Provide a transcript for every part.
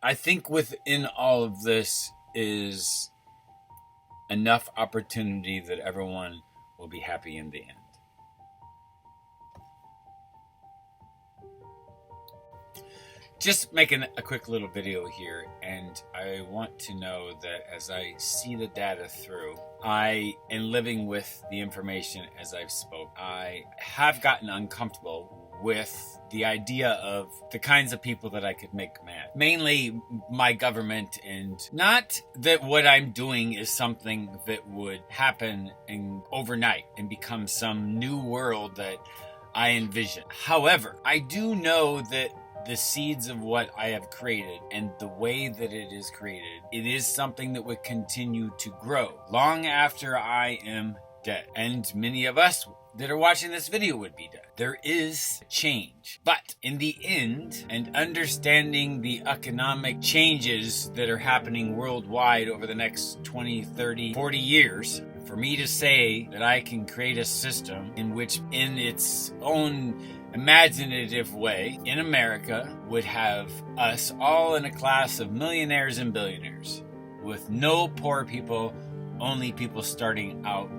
I think within all of this is enough opportunity that everyone will be happy in the end. Just making a quick little video here, and I want to know that as I see the data through, I am living with the information as I've spoke. I have gotten uncomfortable with the idea of the kinds of people that I could make mad. Mainly my government, and not that what I'm doing is something that would happen overnight and become some new world that I envision. However, I do know that the seeds of what I have created and the way that it is created, it is something that would continue to grow long after I am dead. And many of us that are watching this video would be dead. There is change. But in the end, and understanding the economic changes that are happening worldwide over the next 20, 30, 40 years, for me to say that I can create a system in which, in its own imaginative way, in America, would have us all in a class of millionaires and billionaires, with no poor people, only people starting out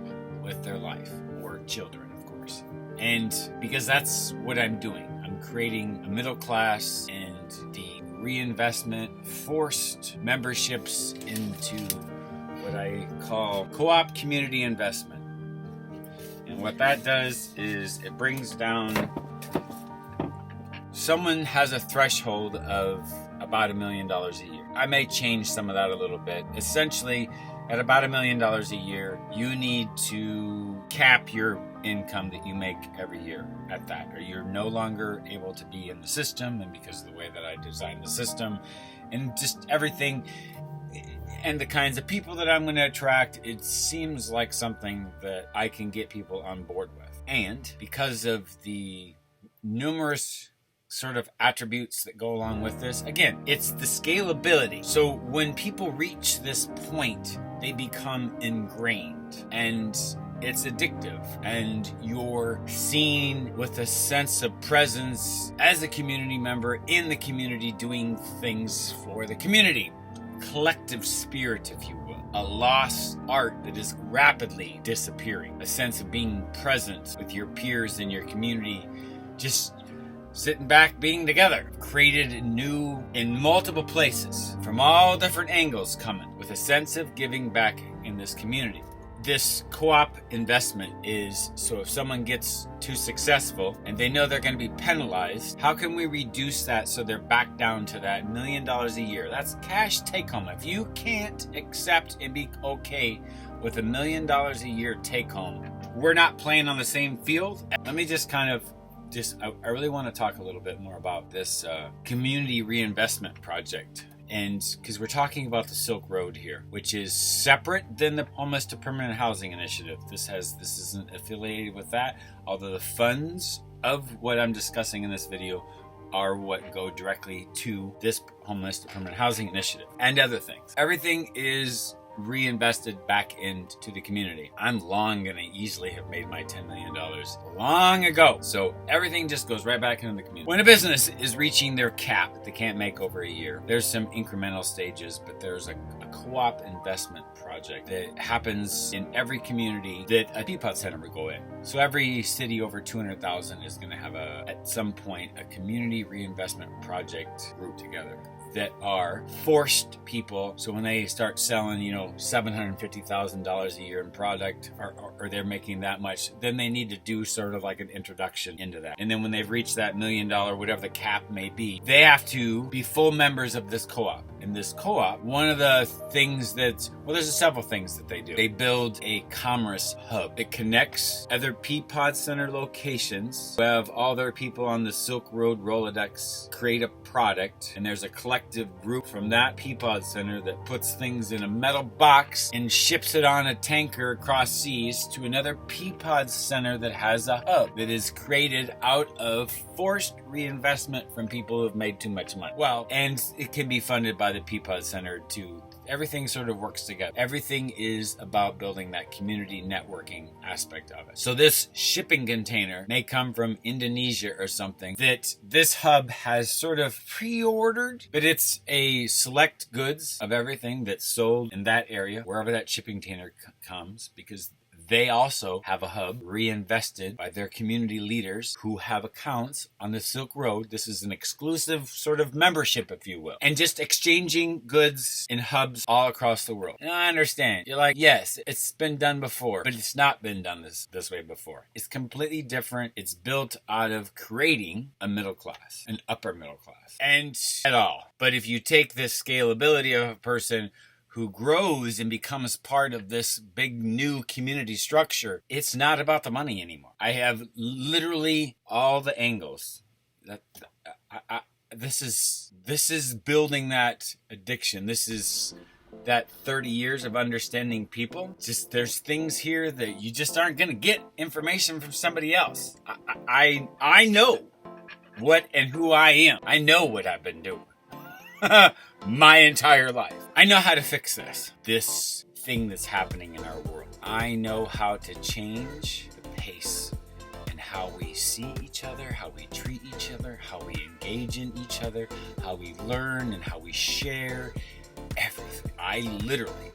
with their life, or children, of course. And because that's what I'm doing, I'm creating a middle class, and the reinvestment, forced memberships into what I call co-op community investment. And what that does is it brings down, someone has a threshold of about $1 million a year. I may change some of that a little bit. Essentially, at about $1 million a year, you need to cap your income that you make every year at that, or you're no longer able to be in the system. And because of the way that I designed the system and just everything and the kinds of people that I'm going to attract, it seems like something that I can get people on board with. And because of the numerous sort of attributes that go along with this, again, it's the scalability. So when people reach this point, they become ingrained, and it's addictive, and you're seen with a sense of presence as a community member in the community, doing things for the community. Collective spirit, if you will. A lost art that is rapidly disappearing. A sense of being present with your peers in your community, just sitting back, being together. Created new in multiple places, from all different angles coming, with a sense of giving back in this community. This co-op investment is, so if someone gets too successful and they know they're going to be penalized, how can we reduce that so they're back down to that $1 million a year? That's cash take home. If you can't accept and be okay with $1 million a year take home, we're not playing on the same field. Let me just kind of I really want to talk a little bit more about this community reinvestment project. And because we're talking about the Silk Road here, which is separate than the Homeless to Permanent Housing Initiative. This isn't affiliated with that, although the funds of what I'm discussing in this video are what go directly to this Homeless to Permanent Housing Initiative and other things. Everything is reinvested back into the community. I'm long gonna easily have made my $10 million long ago. So everything just goes right back into the community. When a business is reaching their cap, they can't make over a year, there's some incremental stages, but there's a co-op investment project that happens in every community that a Peapod Center would go in. So every city over 200,000 is gonna have at some point, a community reinvestment project group together that are forced people. So when they start selling, $750,000 a year in product, or they're making that much, then they need to do sort of like an introduction into that. And then when they've reached that $1 million, whatever the cap may be, they have to be full members of this co-op. In this co-op, one of the things there's several things that they do. They build a commerce hub. It connects other Peapod Center locations who have all their people on the Silk Road Rolodex create a product, and there's a collective group from that Peapod Center that puts things in a metal box and ships it on a tanker across seas to another Peapod Center that has a hub that is created out of forced reinvestment from people who have made too much money. Well, and it can be funded by the Peapod Center too. Everything sort of works together. Everything is about building that community networking aspect of it. So this shipping container may come from Indonesia or something that this hub has sort of pre-ordered, but it's a select goods of everything that's sold in that area, wherever that shipping container comes, because they also have a hub reinvested by their community leaders who have accounts on the Silk Road. This is an exclusive sort of membership, if you will. And just exchanging goods in hubs all across the world. And I understand. You're like, yes, it's been done before, but it's not been done this way before. It's completely different. It's built out of creating a middle class, an upper middle class. And at all. But if you take this scalability of a person who grows and becomes part of this big new community structure, it's not about the money anymore. I have literally all the angles. This is building that addiction. This is that 30 years of understanding people. Just there's things here that you just aren't going to get information from somebody else. I know what and who I am. I know what I've been doing. My entire life. I know how to fix this thing that's happening in our world. I know how to change the pace and how we see each other, how we treat each other, how we engage in each other, how we learn and how we share everything. I literally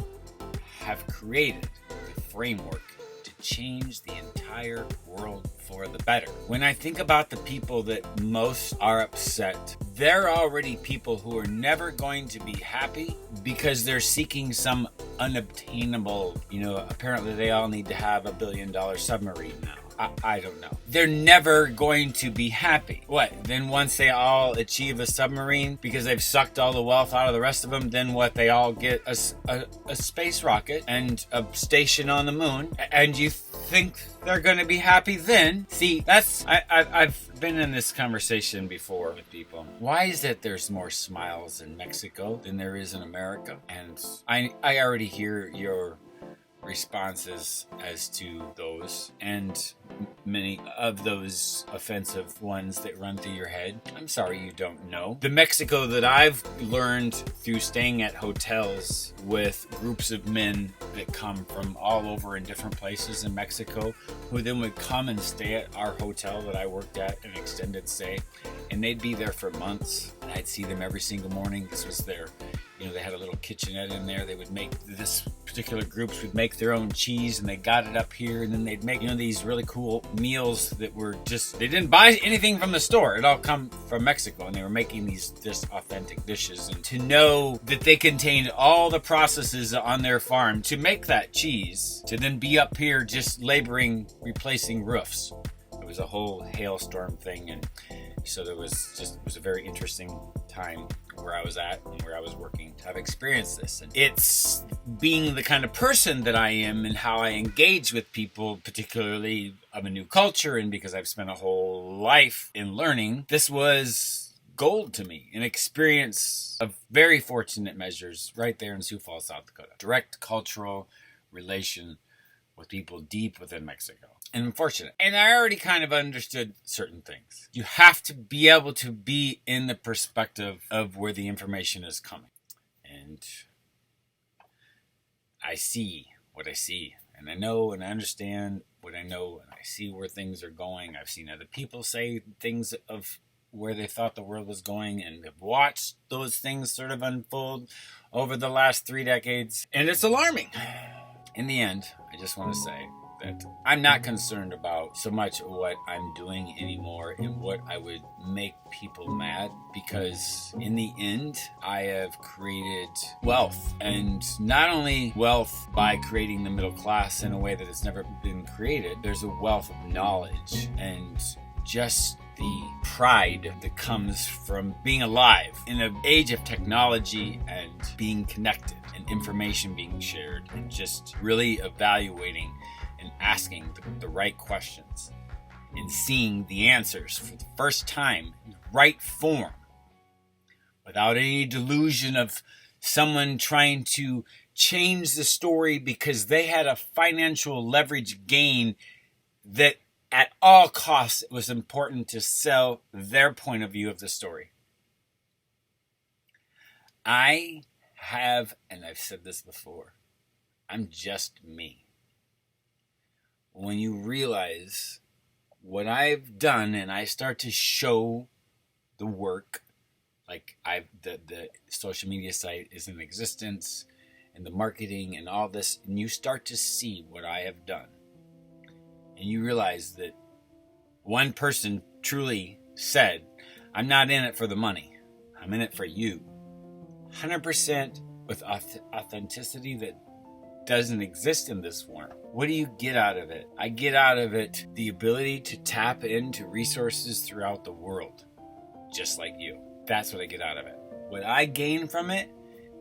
have created the framework to change the entire world for the better. When I think about the people that most are upset, they're already people who are never going to be happy because they're seeking some unobtainable, apparently they all need to have $1 billion submarine now. I don't know. They're never going to be happy. What? Then once they all achieve a submarine because they've sucked all the wealth out of the rest of them, then what? They all get a space rocket and a station on the moon, and you think they're going to be happy then? See, I've been in this conversation before with people. Why is it there's more smiles in Mexico than there is in America? And I already hear your responses as to those, and many of those offensive ones that run through your head. I'm sorry you don't know. The Mexico that I've learned through staying at hotels with groups of men that come from all over in different places in Mexico, who then would come and stay at our hotel that I worked at, an extended stay, and they'd be there for months, and I'd see them every single morning. This was their they had a little kitchenette in there. They would make, this particular groups would make their own cheese, and they got it up here, and then they'd make, these really cool meals that were just, they didn't buy anything from the store. It all come from Mexico, and they were making these just authentic dishes. And to know that they contained all the processes on their farm to make that cheese, to then be up here just laboring, replacing roofs. It was a whole hailstorm thing, and so it was a very interesting time where I was at and where I was working to have experienced this. And it's being the kind of person that I am and how I engage with people, particularly of a new culture, and because I've spent a whole life in learning, this was gold to me, an experience of very fortunate measures right there in Sioux Falls, South Dakota. Direct cultural relation with people deep within Mexico. And unfortunate. And I already kind of understood certain things. You have to be able to be in the perspective of where the information is coming. And I see what I see. And I know and I understand what I know. And I see where things are going. I've seen other people say things of where they thought the world was going, and have watched those things sort of unfold over the last 3 decades. And it's alarming. In the end, I just want to say that I'm not concerned about so much what I'm doing anymore and what I would make people mad, because in the end, I have created wealth, and not only wealth by creating the middle class in a way that has never been created. There's a wealth of knowledge and just the pride that comes from being alive in an age of technology and being connected and information being shared, and just really evaluating and asking the right questions and seeing the answers for the first time in the right form, without any delusion of someone trying to change the story because they had a financial leverage gain that at all costs, it was important to sell their point of view of the story. I have, and I've said this before, I'm just me. When you realize what I've done and I start to show the work, like the social media site is in existence and the marketing and all this, and you start to see what I have done, and you realize that one person truly said, I'm not in it for the money, I'm in it for you. 100% with authenticity that doesn't exist in this form. What do you get out of it? I get out of it the ability to tap into resources throughout the world, just like you. That's what I get out of it. What I gain from it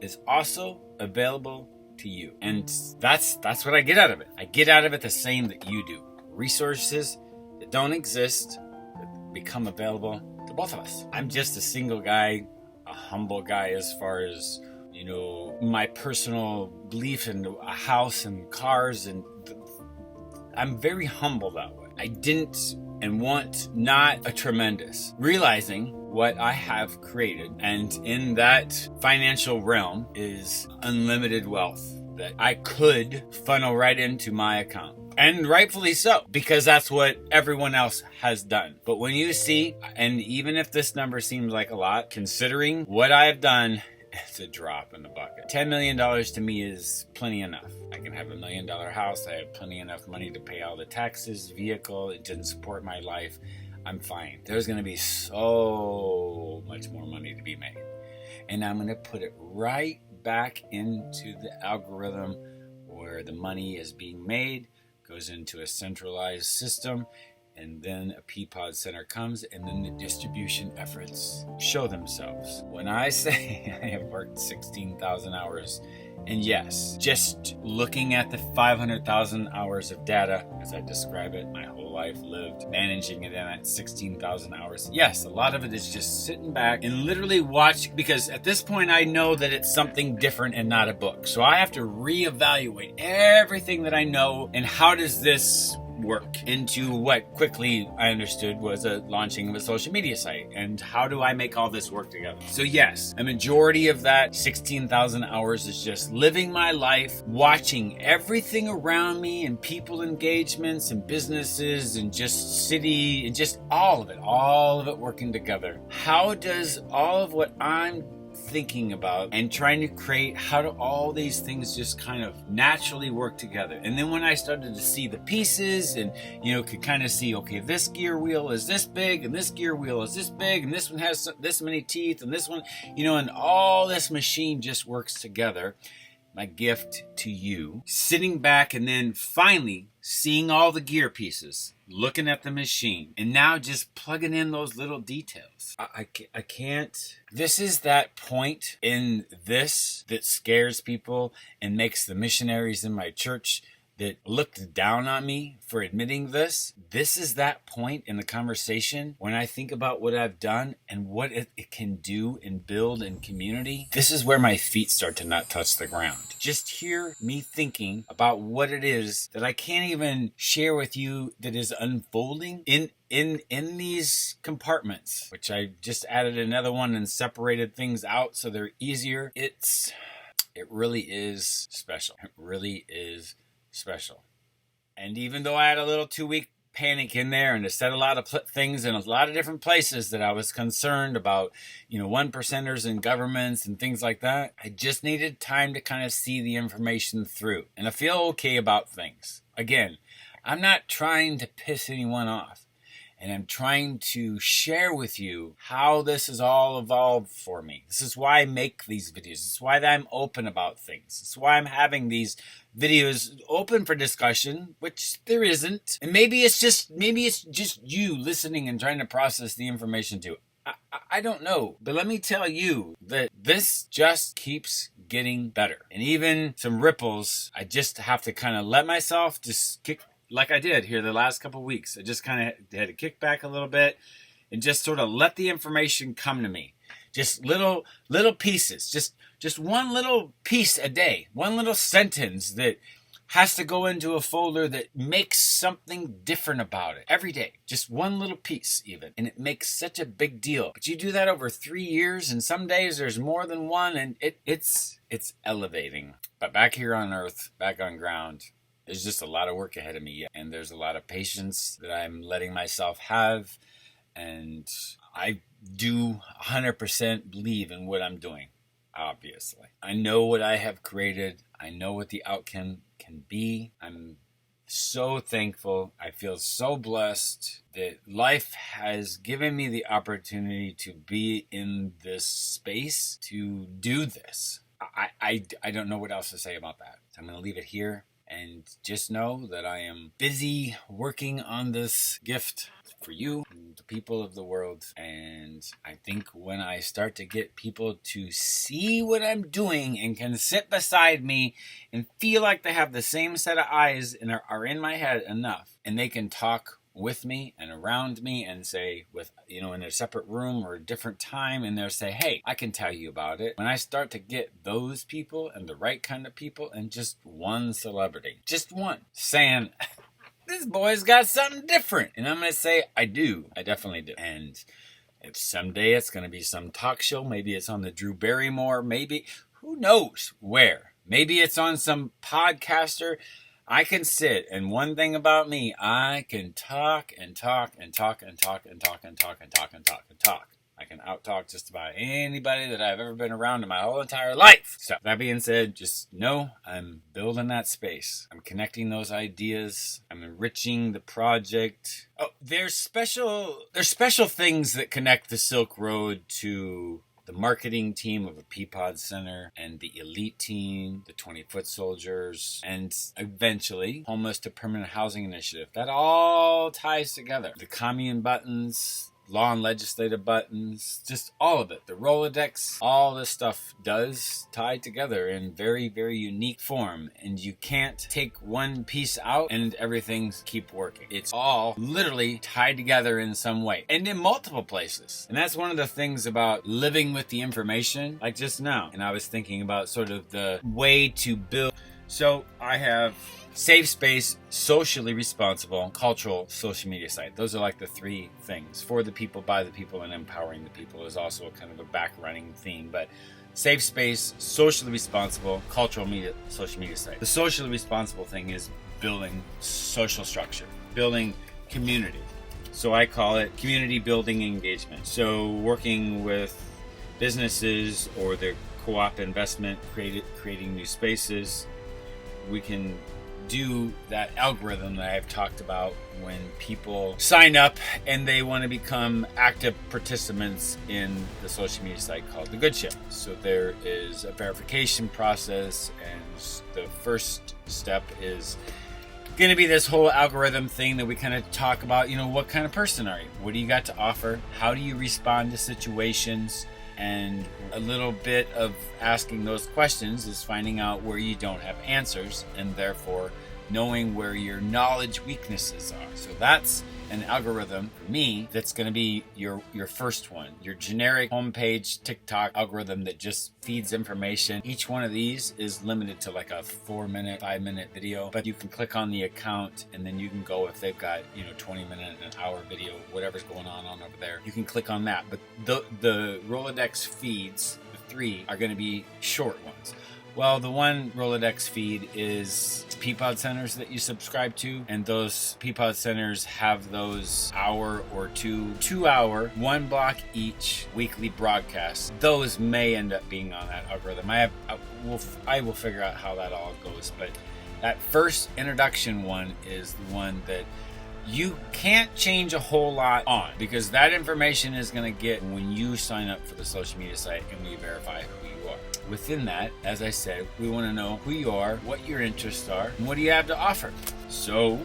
is also available to you. And that's what I get out of it. I get out of it the same that you do. Resources that don't exist that become available to both of us. I'm just a single guy, a humble guy as far as, my personal belief in a house and cars, and I'm very humble that way. I didn't and want not a tremendous. Realizing what I have created, and in that financial realm is unlimited wealth that I could funnel right into my account. And rightfully so, because that's what everyone else has done. But when you see, and even if this number seems like a lot, considering what I've done, it's a drop in the bucket. $10 million to me is plenty enough. I can have $1 million house. I have plenty enough money to pay all the taxes, vehicle. It didn't support my life. I'm fine. There's going to be so much more money to be made. And I'm going to put it right back into the algorithm where the money is being made, goes into a centralized system, and then a Peapod Center comes, and then the distribution efforts show themselves. When I say I have worked 16,000 hours, and yes, just looking at the 500,000 hours of data, as I describe it, my whole life lived managing it in at 16,000 hours. Yes, a lot of it is just sitting back and literally watch, because at this point I know that it's something different and not a book. So I have to reevaluate everything that I know, and how does this work into what quickly I understood was a launching of a social media site, and how do I make all this work together. So yes, a majority of that 16,000 hours is just living my life, watching everything around me, and people engagements and businesses and just city and just all of it working together. How does all of what I'm thinking about and trying to create, how do all these things just kind of naturally work together? And then when I started to see the pieces and could kind of see, okay, this gear wheel is this big and this gear wheel is this big and this one has this many teeth and this one, and all this machine just works together. My gift to you, sitting back and then finally seeing all the gear pieces, looking at the machine, and now just plugging in those little details. I can't. This is that point in this that scares people and makes the missionaries in my church that looked down on me for admitting this. This is that point in the conversation when I think about what I've done and what it can do and build in community. This is where my feet start to not touch the ground. Just hear me thinking about what it is that I can't even share with you that is unfolding in these compartments, which I just added another one and separated things out so they're easier. It really is special. It really is special. And even though I had a little 2-week panic in there and I said a lot of things in a lot of different places that I was concerned about, 1%ers and governments and things like that, I just needed time to kind of see the information through. And I feel okay about things. Again, I'm not trying to piss anyone off. And I'm trying to share with you how this has all evolved for me. This is why I make these videos. This is why I'm open about things. This is why I'm having these videos open for discussion, which there isn't. And maybe it's just you listening and trying to process the information too. I don't know. But let me tell you that this just keeps getting better. And even some ripples, I just have to kind of let myself just kick, like I did here the last couple of weeks. I just kind of had to kick back a little bit and just sort of let the information come to me. Just little pieces, just one little piece a day, one little sentence that has to go into a folder that makes something different about it every day. Just one little piece even. And it makes such a big deal. But you do that over 3 years, and some days there's more than one, and it's elevating. But back here on earth, back on ground, there's just a lot of work ahead of me yet. And there's a lot of patience that I'm letting myself have. And I do 100% believe in what I'm doing, obviously. I know what I have created. I know what the outcome can be. I'm so thankful. I feel so blessed that life has given me the opportunity to be in this space to do this. I don't know what else to say about that. So I'm going to leave it here and just know that I am busy working on this gift for you, the people of the world. And I think when I start to get people to see what I'm doing and can sit beside me and feel like they have the same set of eyes and are in my head enough, and they can talk with me and around me and say, in a separate room or a different time, and they'll say, hey, I can tell you about it. When I start to get those people and the right kind of people, and just one celebrity, just one, saying, this boy's got something different. And I'm going to say, I do. I definitely do. And if someday it's going to be some talk show, maybe it's on the Drew Barrymore, maybe, who knows where. Maybe it's on some podcaster. I can sit, and one thing about me, I can talk and talk and talk and talk and talk and talk and talk and talk and talk. I can out-talk just about anybody that I've ever been around in my whole entire life. So that being said, just know I'm building that space. I'm connecting those ideas. I'm enriching the project. Oh, there's special things that connect the Silk Road to the marketing team of a Peapod Center and the elite team, the 20-foot soldiers, and eventually Homeless to Permanent Housing Initiative. That all ties together. The commune buttons, law and legislative buttons, just all of it. The Rolodex, all this stuff does tie together in very, very unique form. And you can't take one piece out and everything keep working. It's all literally tied together in some way and in multiple places. And that's one of the things about living with the information, like just now. And I was thinking about sort of the way to build. So I have safe space, socially responsible, cultural social media site. Those are like the three things. For the people, by the people, and empowering the people is also kind of a back running theme. But safe space, socially responsible, cultural media, social media site. The socially responsible thing is building social structure, building community. So I call it community building engagement. So working with businesses or their co-op investment, creating new spaces, we can do that algorithm that I've talked about when people sign up and they want to become active participants in the social media site called The Good Ship. So there is a verification process, and the first step is going to be this whole algorithm thing that we kind of talk about. What kind of person are you? What do you got to offer? How do you respond to situations? And a little bit of asking those questions is finding out where you don't have answers, and therefore knowing where your knowledge weaknesses are. So that's an algorithm for me that's going to be your first one, your generic homepage TikTok algorithm that just feeds information. Each one of these is limited to like a 4-minute, 5-minute video, but you can click on the account and then you can go, if they've got 20-minute, an hour video, whatever's going on over there, you can click on that. But the Rolodex feeds, the 3 are going to be short ones. Well, the one Rolodex feed is Peapod Centers that you subscribe to, and those Peapod Centers have those hour or 2-hour, 1 block each weekly broadcasts. Those may end up being on that algorithm. I will figure out how that all goes, but that first introduction one is the one that you can't change a whole lot on, because that information is going to get when you sign up for the social media site and we verify who you are. Within that, as I said, we want to know who you are, what your interests are, and what do you have to offer. So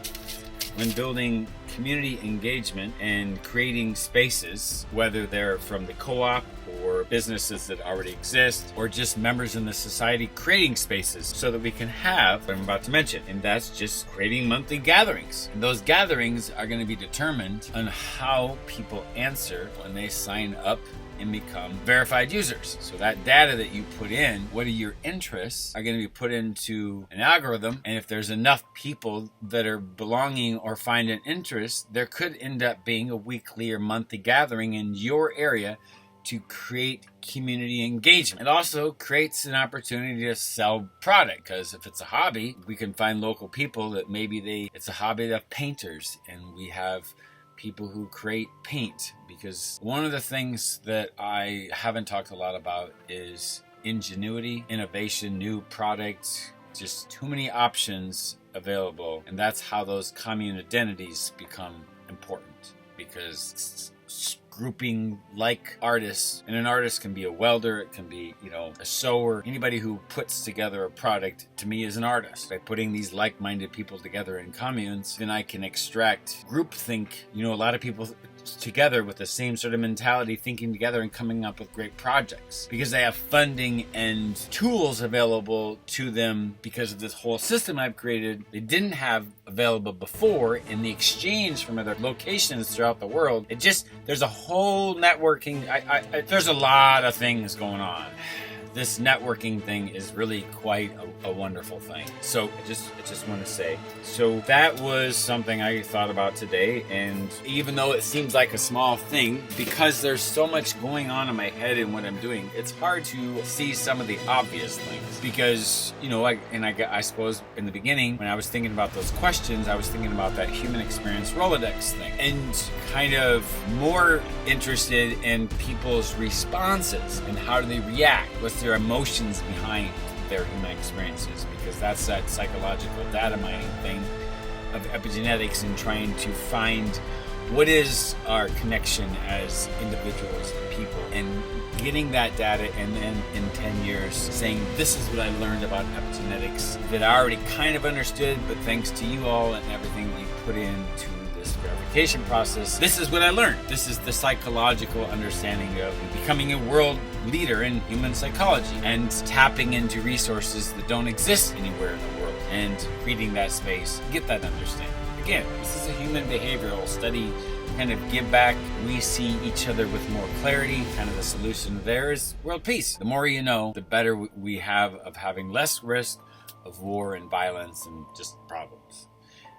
when building community engagement and creating spaces, whether they're from the co-op or businesses that already exist, or just members in the society creating spaces so that we can have what I'm about to mention, and that's just creating monthly gatherings. And those gatherings are going to be determined on how people answer when they sign up and become verified users. So that data that you put in, what are your interests, are going to be put into an algorithm. And if there's enough people that are belonging or find an interest, there could end up being a weekly or monthly gathering in your area to create community engagement. It also creates an opportunity to sell product, because if it's a hobby, we can find local people that maybe it's a hobby of painters, and we have people who create paint. Because one of the things that I haven't talked a lot about is ingenuity, innovation, new products, just too many options available. And that's how those commune identities become important, because grouping like artists, and an artist can be a welder, it can be, a sewer. Anybody who puts together a product, to me, is an artist. By putting these like-minded people together in communes, then I can extract groupthink. A lot of people together with the same sort of mentality, thinking together and coming up with great projects, because they have funding and tools available to them because of this whole system I've created they didn't have available before in the exchange from other locations throughout the world. There's a whole networking. There's a lot of things going on. This networking thing is really quite a wonderful thing. So I just want to say, so that was something I thought about today. And even though it seems like a small thing, because there's so much going on in my head and what I'm doing, it's hard to see some of the obvious things. Because, I suppose in the beginning, when I was thinking about those questions, I was thinking about that human experience Rolodex thing, and kind of more interested in people's responses and how do they react. What's their emotions behind their human experiences, because that's that psychological data mining thing of epigenetics, and trying to find what is our connection as individuals and people, and getting that data, and then in 10 years saying, this is what I learned about epigenetics that I already kind of understood, but thanks to you all and everything we put into this verification process, this is what I learned. This is the psychological understanding of becoming a world leader in human psychology, and tapping into resources that don't exist anywhere in the world, and creating that space, get that understanding. Again, this is a human behavioral study, kind of give back. We see each other with more clarity. Kind of the solution there is world peace. The more you know, the better we have of having less risk of war and violence and just problems.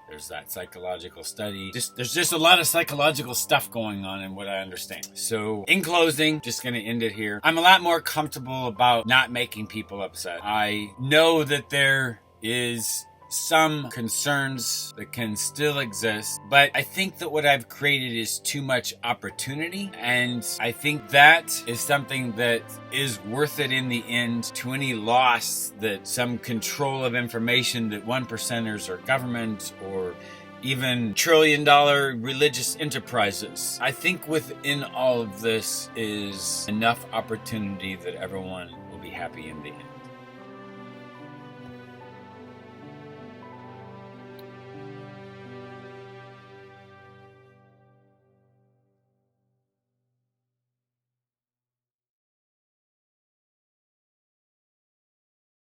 There's that psychological study. There's just a lot of psychological stuff going on in what I understand. So in closing, just going to end it here. I'm a lot more comfortable about not making people upset. I know that there is some concerns that can still exist, but I think that what I've created is too much opportunity, and I think that is something that is worth it in the end to any loss that some control of information that 1%ers or government or even trillion-dollar religious enterprises. I think within all of this is enough opportunity that everyone will be happy in the end.